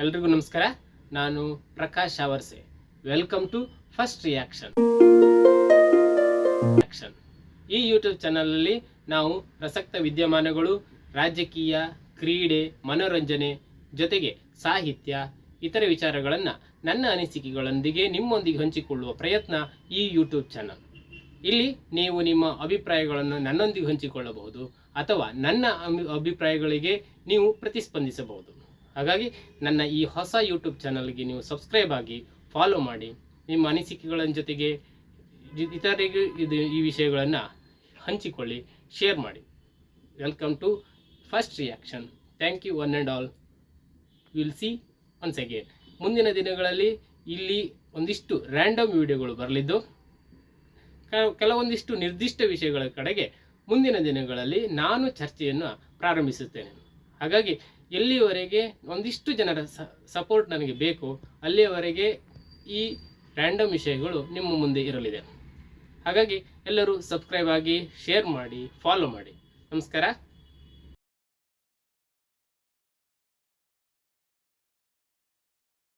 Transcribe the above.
ಎಲ್ರಿಗೂ ನಮಸ್ಕಾರ. ನಾನು Prakash Avarse. Welcome to first reaction. ಈ ಯೂಟ್ಯೂಬ್ ಚಾನಲಲ್ಲಿ ನಾವು ಪ್ರಸಕ್ತ ವಿದ್ಯಮಾನಗಳು, ರಾಜಕೀಯ, ಕ್ರೀಡೆ, ಮನೋರಂಜನೆ ಜೊತೆಗೆ ಸಾಹಿತ್ಯ, ಇತರೆ ವಿಚಾರಗಳನ್ನು ನನ್ನ ಅನಿಸಿಕೆಗಳೊಂದಿಗೆ ನಿಮ್ಮೊಂದಿಗೆ ಹಂಚಿಕೊಳ್ಳುವ ಪ್ರಯತ್ನ ಈ ಯೂಟ್ಯೂಬ್ ಚಾನಲ್. ಇಲ್ಲಿ ನೀವು ನಿಮ್ಮ ಅಭಿಪ್ರಾಯಗಳನ್ನು ನನ್ನೊಂದಿಗೆ ಹಂಚಿಕೊಳ್ಳಬಹುದು ಅಥವಾ ನನ್ನ ಅಭಿಪ್ರಾಯಗಳಿಗೆ ನೀವು ಪ್ರತಿಸ್ಪಂದಿಸಬಹುದು. ಹಾಗಾಗಿ ನನ್ನ ಈ ಹೊಸ ಯೂಟ್ಯೂಬ್ ಚಾನಲ್ಗೆ ನೀವು ಸಬ್ಸ್ಕ್ರೈಬ್ ಆಗಿ ಫಾಲೋ ಮಾಡಿ, ನಿಮ್ಮ ಅನಿಸಿಕೆಗಳ ಜೊತೆಗೆ ಇತರರಿಗೂ ಈ ವಿಷಯಗಳನ್ನು ಹಂಚಿಕೊಳ್ಳಿ, ಶೇರ್ ಮಾಡಿ. Welcome to first reaction. Thank you one and all. Will see once again. ಮುಂದಿನ ದಿನಗಳಲ್ಲಿ ಇಲ್ಲಿ ಒಂದಿಷ್ಟು ರ್ಯಾಂಡಮ್ ವಿಡಿಯೋಗಳು ಬರಲಿದ್ದು, ಕೆಲವೊಂದಿಷ್ಟು ನಿರ್ದಿಷ್ಟ ವಿಷಯಗಳ ಕಡೆಗೆ ಮುಂದಿನ ದಿನಗಳಲ್ಲಿ ನಾನು ಚರ್ಚೆಯನ್ನು ಪ್ರಾರಂಭಿಸುತ್ತೇನೆ. ಹಾಗಾಗಿ ಎಲ್ಲಿಯವರೆಗೆ ಒಂದಿಷ್ಟು ಜನರ ಸಪೋರ್ಟ್ ನನಗೆ ಬೇಕು, ಅಲ್ಲಿಯವರೆಗೆ ಈ ರ್ಯಾಂಡಮ್ ವಿಷಯಗಳು ನಿಮ್ಮ ಮುಂದೆ ಇರಲಿದೆ. ಹಾಗಾಗಿ ಎಲ್ಲರೂ ಸಬ್ಸ್ಕ್ರೈಬ್ ಆಗಿ, ಶೇರ್ ಮಾಡಿ, ಫಾಲೋ ಮಾಡಿ. ನಮಸ್ಕಾರ.